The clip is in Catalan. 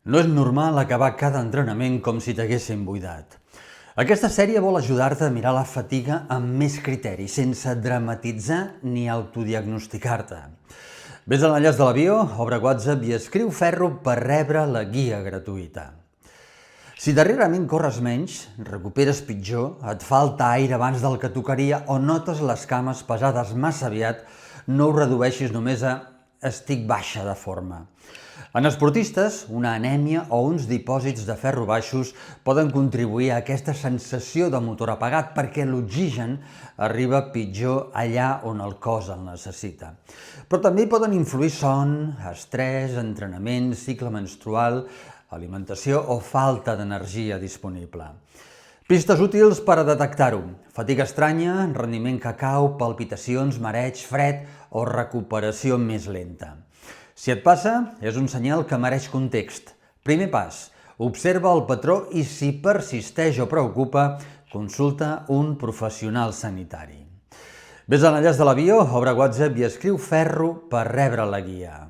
No és normal acabar cada entrenament com si t'haguessin buidat. Aquesta sèrie vol ajudar-te a mirar la fatiga amb més criteri, sense dramatitzar ni autodiagnosticar-te. Ves a l'enllaç de la bio, obre WhatsApp i escriu ferro per rebre la guia gratuïta. Si darrerament corres menys, recuperes pitjor, et falta aire abans del que tocaria o notes les cames pesades massa aviat, no ho redueixis només a estic baixa de forma. En esportistes, una anèmia o uns dipòsits de ferro baixos poden contribuir a aquesta sensació de motor apagat perquè l'oxigen arriba pitjor allà on el cos el necessita. Però també hi poden influir son, estrès, entrenament, cicle menstrual, alimentació o falta d'energia disponible. Pistes útils per a detectar-ho: fatiga estranya, rendiment que cau, palpitacions, mareig, fred o recuperació més lenta. Si et passa, és un senyal que mereix context. Primer pas: observa el patró i si persisteix o preocupa, consulta un professional sanitari. Ves a l'enllaç de la bio, obre WhatsApp i escriu ferro per rebre la guia.